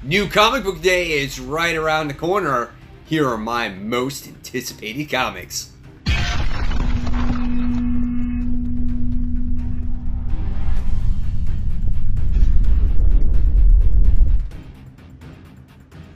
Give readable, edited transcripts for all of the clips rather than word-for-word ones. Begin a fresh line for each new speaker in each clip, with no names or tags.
New comic book day is right around the corner. Here are my most anticipated comics.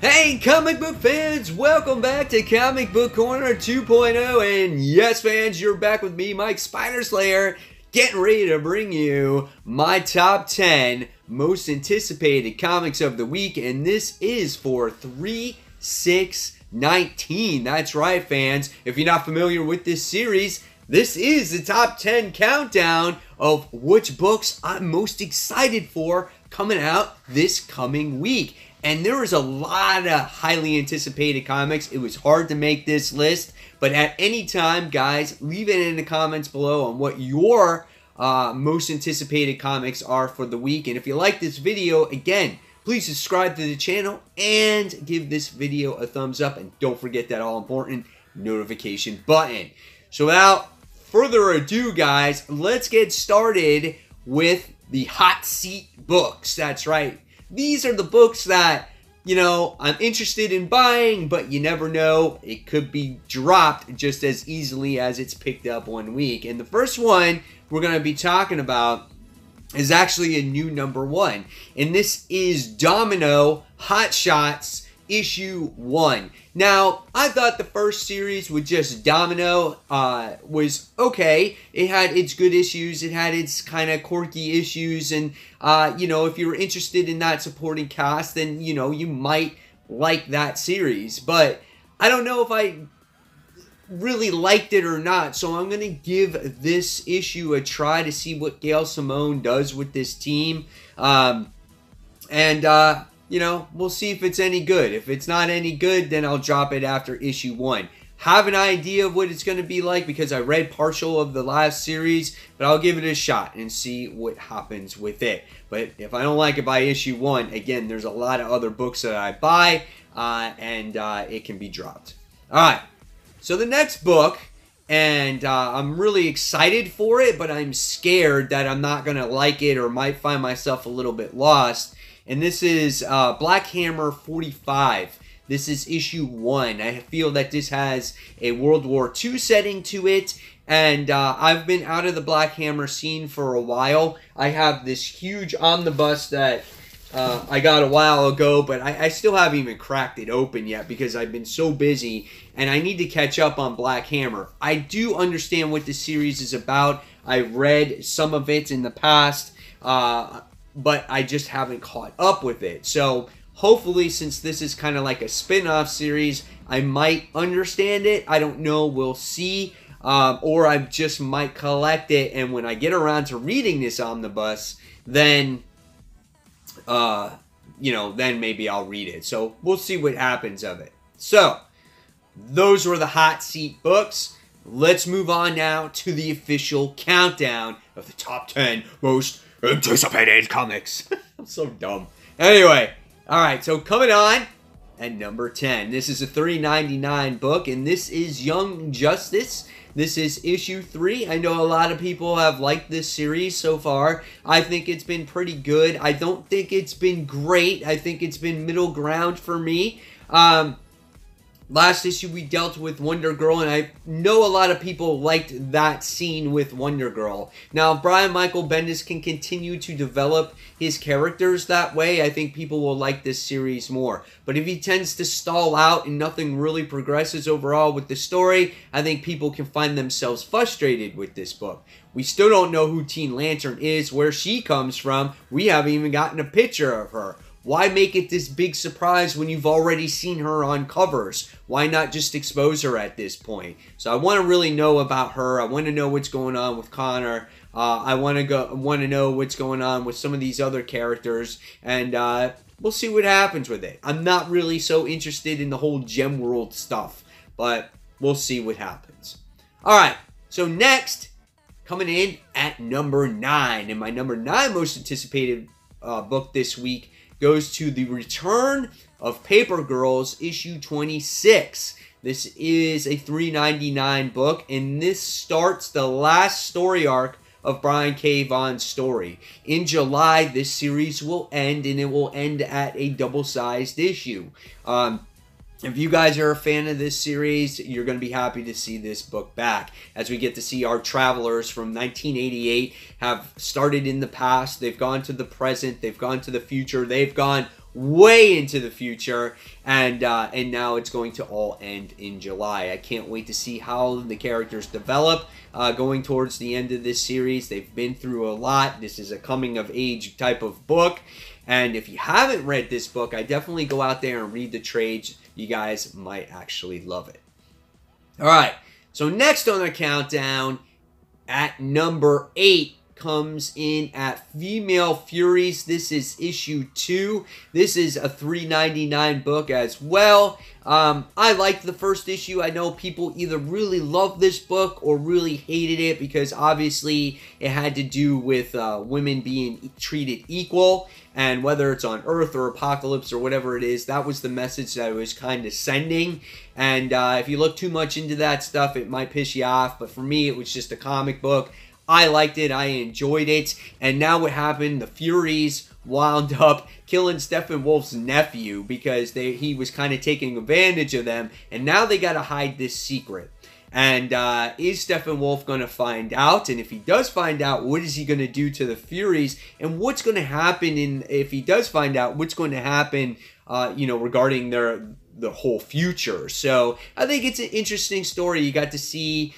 Hey comic book fans, welcome back to Comic Book Corner 2.0, and yes fans, you're back with me, Mike Spider Slayer, getting ready to bring you my top 10 most anticipated comics of the week, and this is for 3/6/19. That's right fans, if you're not familiar with this series, this is the top 10 countdown of which books I'm most excited for coming out this coming week. And there was a lot of highly anticipated comics. It was hard to make this list, but at any time, guys, leave it in the comments below on what your most anticipated comics are for the week. And if you like this video, again, please subscribe to the channel and give this video a thumbs up. And don't forget that all-important notification button. So without further ado, guys, let's get started with the hot seat books. That's right. These are the books that, you know, I'm interested in buying, but you never know. It could be dropped just as easily as it's picked up one week. And the first one we're going to be talking about is actually a new #1. And this is Domino Hot Shots issue 1. Now, I thought the first series with just Domino was okay. It had its good issues. It had its kind of quirky issues. And, you know, if you're interested in that supporting cast, then, you know, you might like that series. But I don't know if I really liked it or not. So I'm going to give this issue a try to see what Gail Simone does with this team. You know, we'll see if it's any good. If it's not any good, then I'll drop it after issue 1. Have an idea of what it's going to be like because I read partial of the last series, but I'll give it a shot and see what happens with it. But if I don't like it by issue 1, again, there's a lot of other books that I buy, and it can be dropped. All right, so the next book, and I'm really excited for it, but I'm scared that I'm not going to like it or might find myself a little bit lost. And this is Black Hammer 45. This is issue 1. I feel that this has a World War II setting to it. And I've been out of the Black Hammer scene for a while. I have this huge omnibus that I got a while ago, but I still haven't even cracked it open yet because I've been so busy. And I need to catch up on Black Hammer. I do understand what this series is about. I read some of it in the past. But I just haven't caught up with it. So hopefully, since this is kind of like a spin-off series, I might understand it. I don't know. We'll see. Or I just might collect it. And when I get around to reading this omnibus, then, you know, then maybe I'll read it. So we'll see what happens of it. So those were the hot seat books. Let's move on now to the official countdown of the top 10 most anticipated comics. I'm so dumb. Anyway, alright, so coming on at number 10. This is a $3.99 book, and this is Young Justice. This is issue 3. I know a lot of people have liked this series so far. I think it's been pretty good. I don't think it's been great. I think it's been middle ground for me. Last issue we dealt with Wonder Girl, and I know a lot of people liked that scene with Wonder Girl. Now, if Brian Michael Bendis can continue to develop his characters that way, I think people will like this series more. But if he tends to stall out and nothing really progresses overall with the story, I think people can find themselves frustrated with this book. We still don't know who Teen Lantern is, where she comes from. We haven't even gotten a picture of her. Why make it this big surprise when you've already seen her on covers? Why not just expose her at this point? So I want to really know about her. I want to know what's going on with Connor. I want to know what's going on with some of these other characters, and we'll see what happens with it. I'm not really so interested in the whole Gem World stuff, but we'll see what happens. All right, so next, coming in at number 9, and my number 9 most anticipated book this week goes to The Return of Paper Girls, issue 26. This is a $3.99 book, and this starts the last story arc of Brian K. Vaughan's story. In July, this series will end, and it will end at a double-sized issue. If you guys are a fan of this series, you're going to be happy to see this book back, as we get to see our travelers from 1988 have started in the past, they've gone to the present, they've gone to the future, they've gone way into the future, and now it's going to all end in July. I can't wait to see how the characters develop going towards the end of this series. They've been through a lot. This is a coming-of-age type of book, and if you haven't read this book, I definitely go out there and read the trades. You guys might actually love it. All right, so next on the countdown, at number 8, comes in at Female Furies. This is issue 2. This is a $3.99 book as well. I liked the first issue. I know people either really loved this book or really hated it, because obviously it had to do with women being treated equal, and whether it's on Earth or Apocalypse or whatever it is, that was the message that it was kind of sending. And if you look too much into that stuff, it might piss you off, but for me, it was just a comic book. I liked it, I enjoyed it, and now what happened, the Furies wound up killing Steppenwolf's nephew because he was kind of taking advantage of them, and now they got to hide this secret. And is Steppenwolf going to find out? And if he does find out, what is he going to do to the Furies? And what's going to happen if he does find out, what's going to happen, regarding the whole future? So I think it's an interesting story. You got to see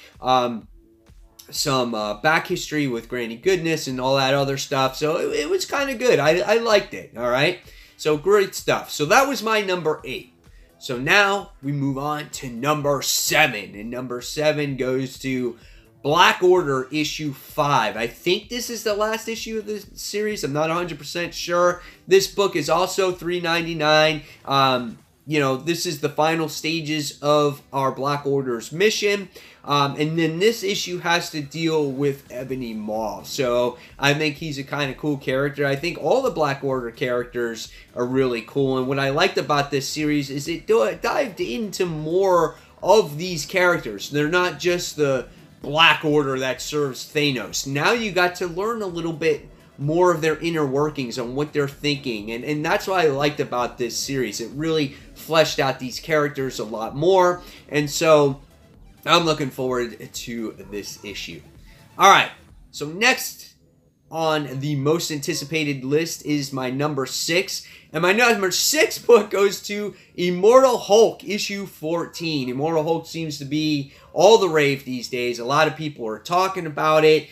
some back history with Granny Goodness and all that other stuff. So it was kind of good. I liked it. All right. So great stuff. So that was my number 8. So now we move on to number 7. And number 7 goes to Black Order issue 5. I think this is the last issue of the series. I'm not 100% sure. This book is also $3.99. This is the final stages of our Black Order's mission. And then this issue has to deal with Ebony Maw. So I think he's a kind of cool character. I think all the Black Order characters are really cool. And what I liked about this series is it dived into more of these characters. They're not just the Black Order that serves Thanos. Now you got to learn a little bit more of their inner workings on what they're thinking. And that's what I liked about this series. It really fleshed out these characters a lot more. And so I'm looking forward to this issue. All right, so next on the most anticipated list is my number 6. And my number 6 book goes to Immortal Hulk, issue 14. Immortal Hulk seems to be all the rave these days. A lot of people are talking about it,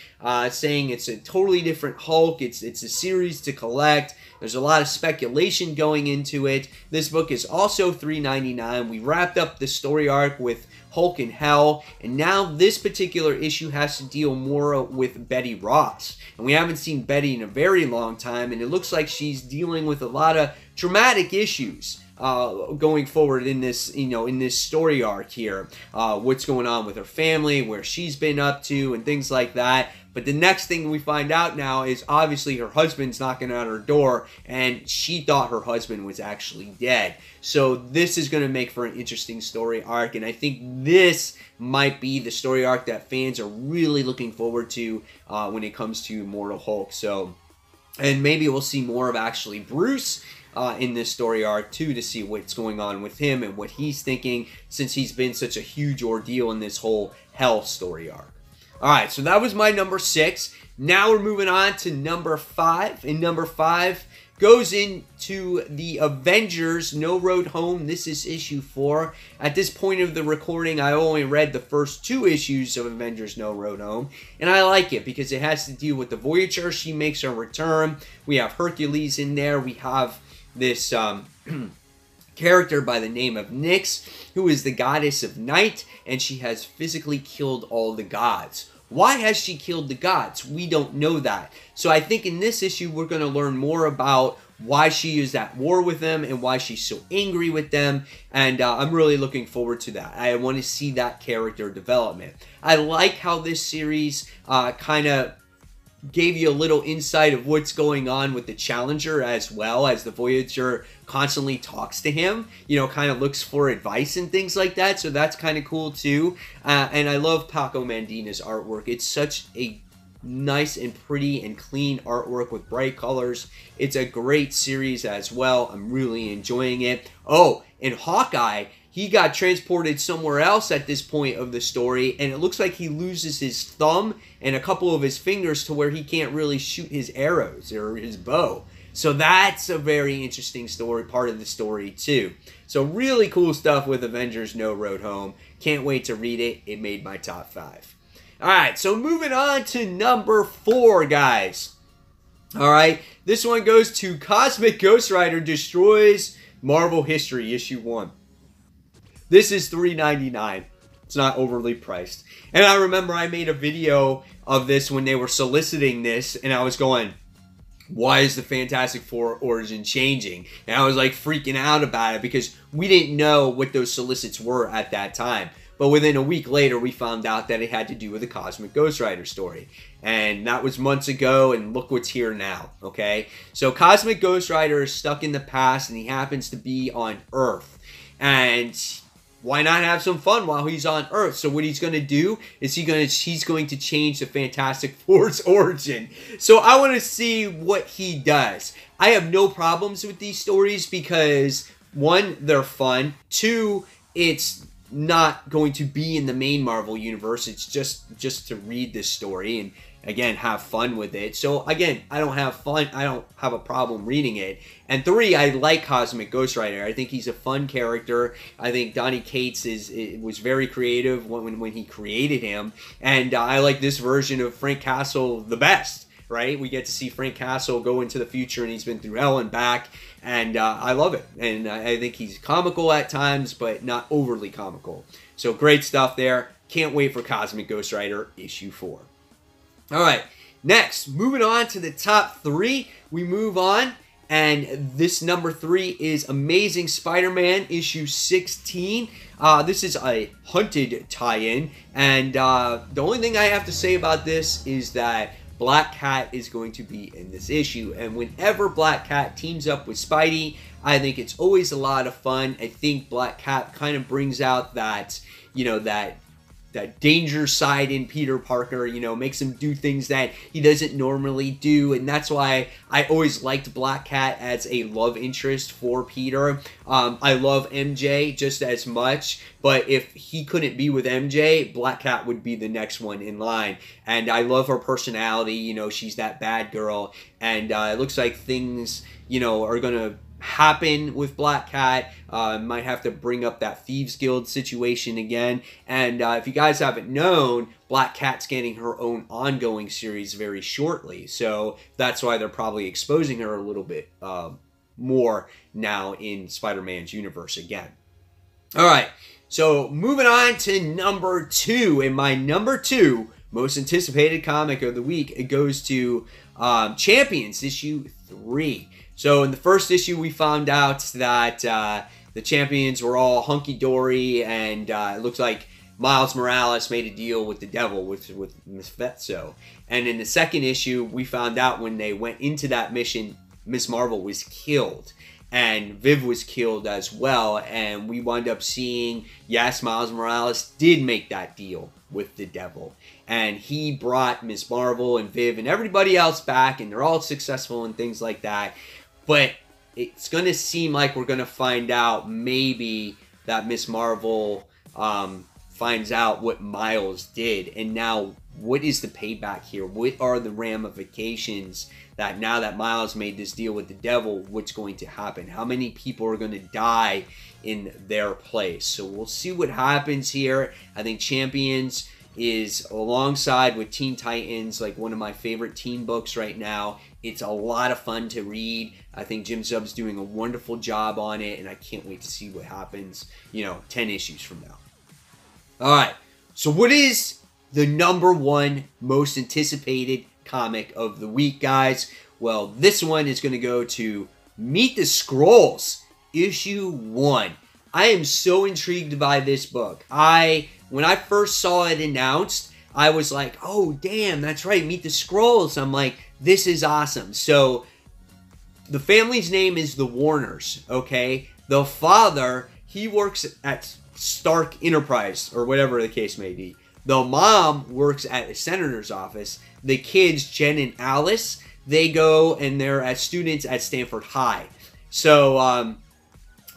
saying it's a totally different Hulk. It's a series to collect. There's a lot of speculation going into it. This book is also $3.99. We wrapped up the story arc with Hulk in Hell, and now this particular issue has to deal more with Betty Ross. And we haven't seen Betty in a very long time, and it looks like she's dealing with a lot of traumatic issues going forward in this, in this story arc here. What's going on with her family, where she's been up to, and things like that. But the next thing we find out now is obviously her husband's knocking on her door, and she thought her husband was actually dead. So this is going to make for an interesting story arc, and I think this might be the story arc that fans are really looking forward to when it comes to Immortal Hulk. So, and maybe we'll see more of actually Bruce in this story arc too, to see what's going on with him and what he's thinking, since he's been such a huge ordeal in this whole Hell story arc. Alright, so that was my number 6. Now we're moving on to number 5. And number 5 goes into the Avengers No Road Home. This is issue 4. At this point of the recording, I only read the first 2 issues of Avengers No Road Home. And I like it because it has to deal with the Voyager. She makes her return. We have Hercules in there. We have this character by the name of Nyx, who is the goddess of night, and she has physically killed all the gods. Why has she killed the gods? We don't know that. So I think in this issue, we're going to learn more about why she is at war with them and why she's so angry with them. And I'm really looking forward to that. I want to see that character development. I like how this series kind of gave you a little insight of what's going on with the Challenger, as well as the Voyager constantly talks to him, kind of looks for advice and things like that. So that's kind of cool too. And I love Paco Medina's artwork. It's such a nice and pretty and clean artwork with bright colors. It's a great series as well. I'm really enjoying it. Oh, and Hawkeye, he got transported somewhere else at this point of the story, and it looks like he loses his thumb and a couple of his fingers to where he can't really shoot his arrows or his bow. So that's a very interesting story, part of the story too. So really cool stuff with Avengers No Road Home. Can't wait to read it. It made my top 5. Alright, so moving on to number 4, guys. Alright, this one goes to Cosmic Ghost Rider Destroys Marvel History, issue 1. This is $3.99. It's not overly priced. And I remember I made a video of this when they were soliciting this, and I was going, why is the Fantastic Four origin changing? And I was like freaking out about it because we didn't know what those solicits were at that time. But within a week later, we found out that it had to do with the Cosmic Ghost Rider story. And that was months ago, and look what's here now, okay? So Cosmic Ghost Rider is stuck in the past, and he happens to be on Earth. And why not have some fun while he's on Earth? So what he's going to do is he's going to change the Fantastic Four's origin. So I want to see what he does. I have no problems with these stories because, 1, they're fun. 2, it's not going to be in the main Marvel universe. It's just to read this story and again have fun with it. So again, I don't have a problem reading it. And 3, I like Cosmic Ghost Rider. I think he's a fun character. I think Donny Cates was very creative when he created him, and I like this version of Frank Castle the best. Right? We get to see Frank Castle go into the future, and he's been through hell and back, and I love it. And I think he's comical at times, but not overly comical. So great stuff there. Can't wait for Cosmic Ghost Rider issue 4. All right, next, moving on to the top 3, we move on, and this number 3 is Amazing Spider-Man issue 16. This is a Hunted tie-in, and the only thing I have to say about this is that Black Cat is going to be in this issue, and whenever Black Cat teams up with Spidey, I think it's always a lot of fun. I think Black Cat kind of brings out that, you know, that danger side in Peter Parker, you know, makes him do things that he doesn't normally do, and that's why I always liked Black Cat as a love interest for Peter. I love MJ just as much, but if he couldn't be with MJ, Black Cat would be the next one in line, and I love her personality. You know, she's that bad girl, and it looks like things, you know, are gonna happen with Black Cat. Might have to bring up that Thieves Guild situation again, and if you guys haven't known, Black Cat's getting her own ongoing series very shortly, so that's why they're probably exposing her a little bit more now in Spider-Man's universe again. Alright, so moving on to number 2, and my number 2 most anticipated comic of the week, it goes to Champions issue 3. So in the first issue, we found out that the Champions were all hunky-dory, and it looks like Miles Morales made a deal with the devil, with Mephisto. And in the second issue, we found out when they went into that mission, Ms. Marvel was killed. And Viv was killed as well, and we wound up seeing, yes, Miles Morales did make that deal with the devil. And he brought Ms. Marvel and Viv and everybody else back, and they're all successful and things like that. But it's going to seem like we're going to find out maybe that Ms. Marvel finds out what Miles did. And now, what is the payback here? What are the ramifications that now that Miles made this deal with the devil, what's going to happen? How many people are going to die in their place? So we'll see what happens here. I think Champions is, alongside with Teen Titans, like one of my favorite teen books right now. It's a lot of fun to read. I think Jim Zub's doing a wonderful job on it, and I can't wait to see what happens, you know, 10 issues from now. All right, so what is the number 1 most anticipated comic of the week, guys? Well, this one is going to go to Meet the Skrulls, issue 1. I am so intrigued by this book. When I first saw it announced, I was like, oh, damn, that's right, Meet the Skrulls. I'm like, this is awesome. So, the family's name is the Warners, okay? The father, he works at Stark Enterprise, or whatever the case may be. The mom works at a senator's office. the kids, Jen and Alice, they go and they're as students at Stanford High. So,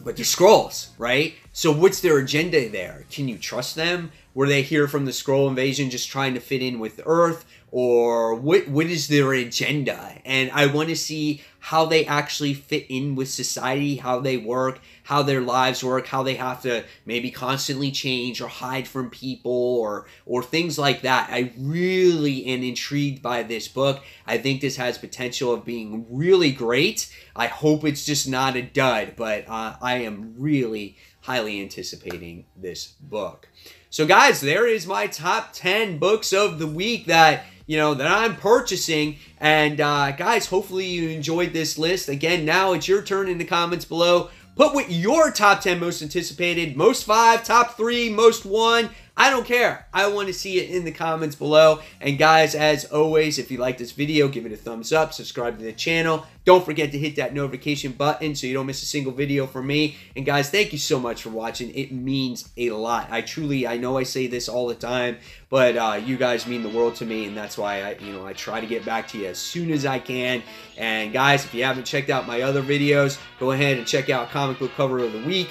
but they're Skrulls, right? So what's their agenda there? Can you trust them? Were they here from the Skrull invasion just trying to fit in with Earth? Or what is their agenda? And I want to see how they actually fit in with society, how they work, how their lives work, how they have to maybe constantly change or hide from people or things like that. I really am intrigued by this book. I think this has potential of being really great. I hope it's just not a dud, but I am really highly anticipating this book. So guys, there is my top 10 books of the week that I'm purchasing. And guys, hopefully you enjoyed this list. Again, now it's your turn in the comments below. Put what your top 10 most anticipated, most 5, top 3, most 1. I don't care. I want to see it in the comments below. And guys, as always, if you like this video, give it a thumbs up, subscribe to the channel. Don't forget to hit that notification button so you don't miss a single video from me. And guys, thank you so much for watching. It means a lot. I know I say this all the time, but you guys mean the world to me, and that's why I try to get back to you as soon as I can. And guys, if you haven't checked out my other videos, go ahead and check out Comic Book Cover of the Week.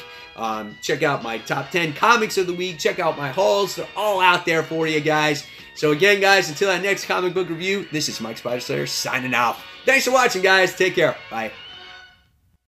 Check out my top 10 comics of the week. Check out my hauls. They're all out there for you guys. So again, guys, until that next comic book review, this is Mike Spider Slayer signing off. Thanks for watching, guys. Take care. Bye.